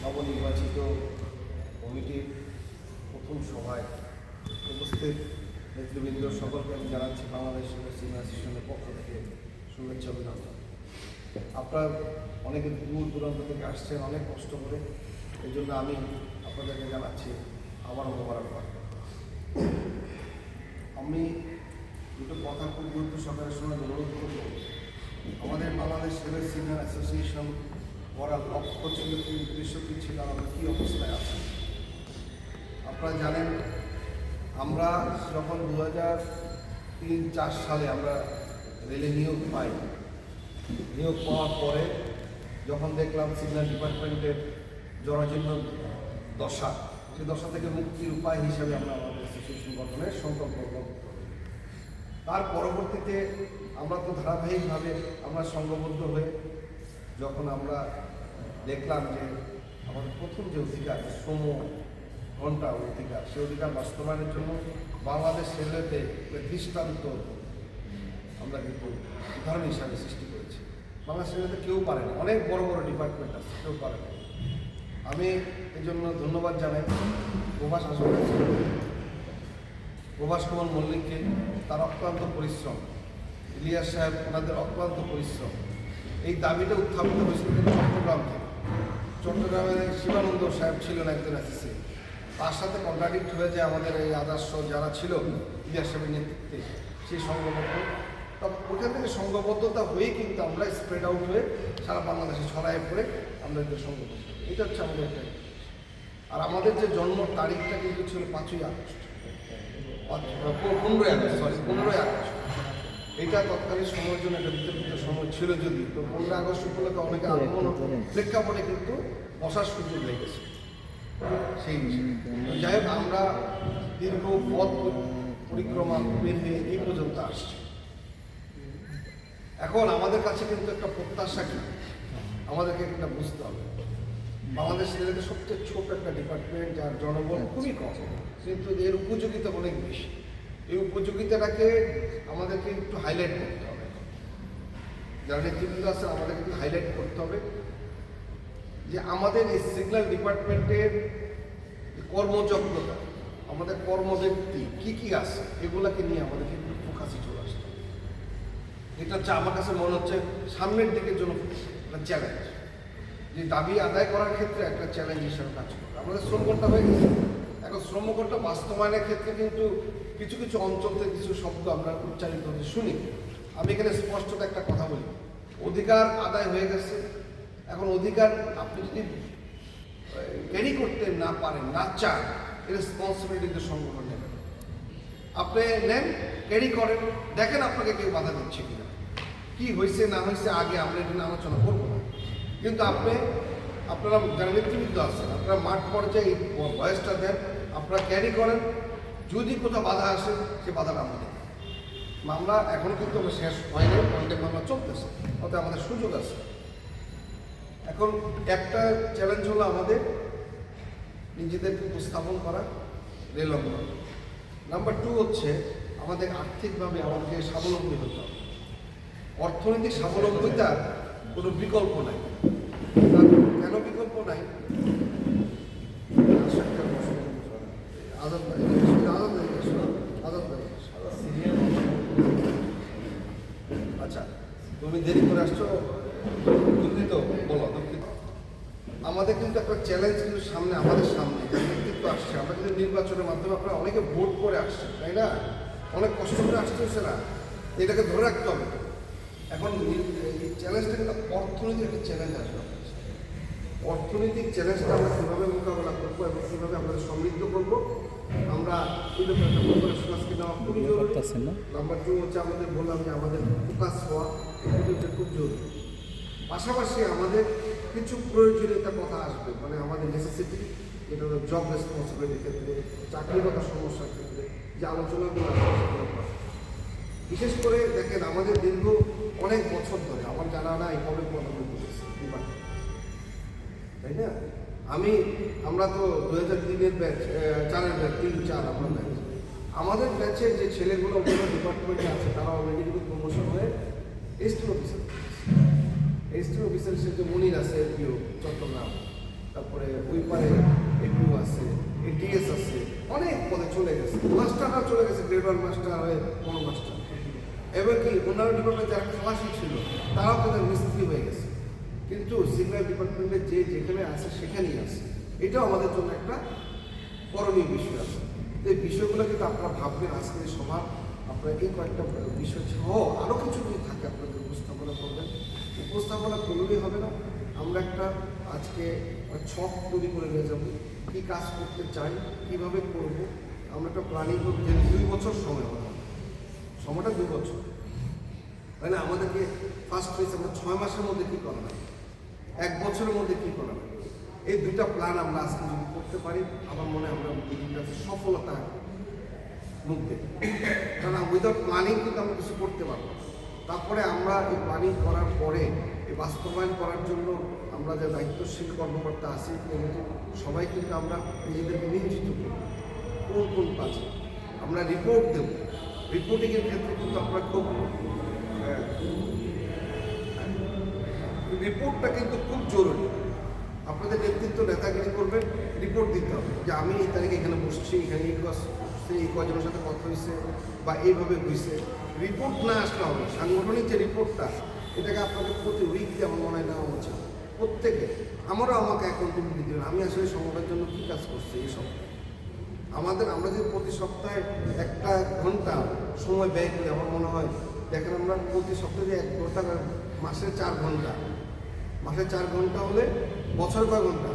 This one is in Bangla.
নবনির্বাচিত কমিটির প্রথম সভায় উপস্থিত নেতৃবৃন্দ সকলকে আমি জানাচ্ছি বাংলাদেশ সিনিয়র অ্যাসোসিয়েশনের পক্ষ থেকে শুভেচ্ছা অভিনন্দন। আপনারা অনেকে দূর দূরান্ত থেকে আসছেন অনেক কষ্ট করে, এই জন্য আমি আপনাদেরকে জানাচ্ছি আবারও মোবারকবাদ। আমি দুটো কথা খুব গুরুত্ব সহকারে শোনার অনুরোধ করব। আমাদের বাংলাদেশ সিনিয়র অ্যাসোসিয়েশন করার লক্ষ্য ছিল কি, উদ্দেশ্য কী ছিল, আমরা কী অবস্থায় আছি। আপনারা জানেন আমরা যখন 2003-04 সালে আমরা রেলে নিয়োগ পাই, নিয়োগ পাওয়ার পরে যখন দেখলাম সিগন্যাল ডিপার্টমেন্টের জরাজীর্ণ দশা, সেই দশা থেকে মুক্তির উপায় হিসাবে আমরা আমাদের অ্যাসোসিয়েশন গঠনের সংকল্প গ্রহণ করি। তার পরবর্তীতে আমরা তো ধারাবাহিকভাবে আমরা সংঘবদ্ধ হয়ে যখন আমরা দেখলাম যে আমাদের প্রথম যে অধিকার শ্রম ঘণ্টা অধিকার, সেই অধিকার বাস্তবায়নের জন্য বাংলাদেশ রেলওয়েতে দৃষ্টান্ত আমরা কিন্তু উদাহরণ হিসাবে সৃষ্টি করেছি। বাংলাদেশ রেলওয়েতে কেউ পারে না, অনেক বড় বড় ডিপার্টমেন্ট আছে, কেউ পারে না। আমি এই জন্য ধন্যবাদ জানাই প্রভাস হাসপাতাল, প্রভাস কুমার মল্লিককে, তার অক্লান্ত পরিশ্রম, ইলিয়াস সাহেব ওনাদের অক্লান্ত পরিশ্রম। এই দাবিটা উত্থাপিত হয়েছিল কিন্তু চট্টগ্রাম থেকে। চট্টগ্রামের শিবানন্দ সাহেব ছিলেন একজন অ্যাসিসি, তার সাথে কন্ট্রাডিক্ট হয়ে যায় আমাদের এই আদর্শ যারা ছিল ইলিয়াস সাহেবের নেতৃত্বে সেই সংঘবদ্ধ। তবে ওখান থেকে সংঘবদ্ধতা হয়েই কিন্তু আমরা স্প্রেড আউট হয়ে সারা বাংলাদেশে ছড়ায় পড়ে আমরা এদের সংঘবদ্ধ। এটা হচ্ছে আমাদের একটা। আর আমাদের যে জন্ম তারিখটা কিন্তু ছিল 5ই আগস্ট, 15ই আগস্ট, 15ই আগস্ট। এটা তৎকালীন সময়ের জন্য একটা বিতর্কিত সময় ছিল, যদি তো 15 আগস্ট উপলক্ষে অনেকে আগমন প্রেক্ষাপটে কিন্তু বসার সুযোগ লেগেছে সেই বিষয়ে। যাই হোক, আমরা দীর্ঘ পথ পরিক্রমা বের হয়ে এই পর্যন্ত আসছি। এখন আমাদের কাছে কিন্তু একটা প্রত্যাশা কি, আমাদেরকে একটা বুঝতে হবে। বাংলাদেশ রেলওয়েতে সবচেয়ে ছোট একটা ডিপার্টমেন্ট, যার জনবল খুবই কম, কিন্তু এর উপযোগিতা অনেক বেশি। এই উপযোগিতাটাকে আমাদেরকে একটু হাইলাইট করতে হবে। যারা নেতৃবৃন্দ আছে আমাদেরকে একটু হাইলাইট করতে হবে যে আমাদের এই সিগন্যাল ডিপার্টমেন্টের কর্মযোগ্যতা, আমাদের কর্মব্যক্তি কী কী আছে, এগুলাকে নিয়ে আমাদেরকে একটু ফোকাসে চলে আসতে হবে। এটা হচ্ছে আমার কাছে মনে হচ্ছে সামনের দিকের জন্য একটা চ্যালেঞ্জ, যে দাবি আদায় করার ক্ষেত্রে একটা চ্যালেঞ্জ হিসেবে কাজ করবে। আমাদের শ্রমঘণ্টা হয়ে গেছে, এখন শ্রমঘণ্টা বাস্তবায়নের ক্ষেত্রে কিন্তু কিছু কিছু অঞ্চল থেকে কিছু শব্দ আমরা উচ্চারিত হতে শুনি। আমি এখানে স্পষ্টত একটা কথা বলি, অধিকার আদায় হয়ে গেছে। এখন অধিকার আপনি যদি ক্যারি করতে না পারেন, না চান, রেসপন্সিবিলিটি সংগঠন নেবেন। আপনি নেন, ক্যারি করেন, দেখেন আপনাকে কেউ বাধা দিচ্ছে কিনা, কি হয়েছে না হয়েছে আগে আমরা এটা নিয়ে আলোচনা করবো না। কিন্তু আপনারা যারা নেতৃবৃন্দ আছেন, আপনারা মাঠ পর্যায়ে এই বয়সটা দেন, আপনারা ক্যারি করেন। যদি কোথাও বাধা আসে, সে বাধাটা আমাদের মামলা এখনও কিন্তু আমরা শেষ হয়নি, অনেক মামলা চলতেছে, অর্থাৎ আমাদের সুযোগ আছে। এখন একটা চ্যালেঞ্জ হলো আমাদের নিজেদেরকে উপস্থাপন করা রেল অঙ্গন। নাম্বার 2 হচ্ছে আমাদের আর্থিকভাবে আমাদেরকে স্বাবলম্বী হতে হবে। অর্থনৈতিক স্বাবলম্বিতার কোনো বিকল্প নাই। কেন বিকল্প নাই? আচ্ছা, তুমি দেরি করে আসছো, দুঃখিত, বলো দুঃখিত। আমাদের কিন্তু একটা চ্যালেঞ্জ কিন্তু সামনে, আমাদের সামনে নেতৃত্ব আসছে। আমরা কিন্তু নির্বাচনের মাধ্যমে আপনারা অনেকে ভোট করে আসছে, তাই না? অনেক কষ্ট করে আসতেছে না, এটাকে ধরে রাখতে হবে। এখন এই চ্যালেঞ্জটা কিন্তু অর্থনৈতিক একটা চ্যালেঞ্জ আসবে। অর্থনৈতিক চ্যালেঞ্জটা আমরা কীভাবে মোকাবেলা করবো এবং কীভাবে আমরা সমৃদ্ধ করবো, আমরা এই ব্যাপারে একটা প্রিপারেশন আজকে নেওয়া খুবই জরুরি। নাম্বার 2 হচ্ছে আমাদের বললাম যে আমাদের ফোকাস হওয়া, এগুলো হচ্ছে খুব জরুরি। পাশাপাশি আমাদের কিছু প্রয়োজনীয়তা কথা আসবে, মানে আমাদের নেসেসিটি, যেটা হলো জব রেসপন্সিবিলিটির ক্ষেত্রে, চাকরিগত সমস্যার ক্ষেত্রে যে আলোচনাগুলো আছে, বিশেষ করে দেখেন আমাদের দীর্ঘ অনেক বছর ধরে আমার জানা নাই কবে পদোন্নতি করেছে, তাই না? আমরা তো 2003-এর ব্যাচ, 4-এর ব্যাচ, 3-4 আমরা ব্যাচ। আমাদের ব্যাচের যে ছেলেগুলো অন্য ডিপার্টমেন্টে আছে, তারা অলরেডি কিন্তু প্রমোশন হয়ে এসটি অফিসার হিসেবে মনির আছে, চট্টগ্রাম, তারপরে পেপারে এপিউ আছে, এটিএস আছে, অনেক পদে চলে গেছে। মাস্টাররা চলে গেছে, গ্রেড 1 মাস্টার হয়ে কোনো মাস্টার। এবার কি অন্যান্য ডিপার্টমেন্টে যারা খালাসি ছিল তারাও তাদের মিস্ত্রি হয়ে গেছে, কিন্তু সিগন্যাল ডিপার্টমেন্টে যে যেখানে আছে সেখানেই আছে। এটাও আমাদের জন্য একটা করণীয় বিষয় আছে। এই বিষয়গুলো কিন্তু আপনারা ভাববেন আজকের এই সভা, আপনারা এই কয়েকটা বিষয় সহ আরও কিছু যদি থাকে আপনাদের উপস্থাপনা করবেন। উপস্থাপনা করলেই হবে না, আমরা একটা আজকে ছক তৈরি করে নিয়ে যাবো, কী কাজ করতে চাই, কীভাবে করব, আমরা একটা প্ল্যানিং করবো। যে 2 বছর সময় হবে, সময়টা 2 বছর, তাই না? আমাদেরকে ফার্স্ট ফেজ আমরা 6 মাসের মধ্যে কী করা লাগে, 1 বছরের মধ্যে কী করা লাগে, এই 2টা প্ল্যান আমরা আজকে যদি করতে পারি, আমার মনে হয় আমরা মিটিংটা সফলতা মুখ দেব। কারণ উইদাউট প্ল্যানিং কিন্তু আমরা কিছু করতে পারবো। তারপরে আমরা এই প্ল্যানিং করার পরে এই বাস্তবায়ন করার জন্য আমরা যে দায়িত্বশীল কর্মকর্তা আছি কমিটি সবাই কিন্তু আমরা নিজেদেরকে নিয়োজিত করি কোন কোন কাজে। আমরা রিপোর্ট দেব, রিপোর্টিংয়ের ক্ষেত্রে কিন্তু আমরা খুব রিপোর্টটা কিন্তু খুব জরুরি। আপনাদের নেতৃত্ব নেতাগিরি করবেন, রিপোর্ট দিতে হবে যে আমি এই তারিখে এখানে বসছি, এখানে এই কাজ, এই কজনের সাথে কথা হয়েছে বা এইভাবে হয়েছে। রিপোর্ট না আসলে হবে না। সাংগঠনিক যে রিপোর্টটা, এটাকে আপনাদের প্রতি উইকলি আমার মনে হয় নেওয়া উচিত প্রত্যেকে। আমারও আমাকে অ্যাকাউন্টেবিলিটি দিবেন, আমি আসলে সংগঠনের জন্য কী কাজ করছি এই সপ্তাহে। আমরা যদি প্রতি সপ্তাহে 1 ঘন্টা সময় ব্যয় করি, আমার মনে হয় দেখেন আমরা প্রতি সপ্তাহে 1 ঘন্টা, মাসে 4 ঘন্টা, মাসে 4 ঘন্টা হলে বছর কয় ঘন্টা,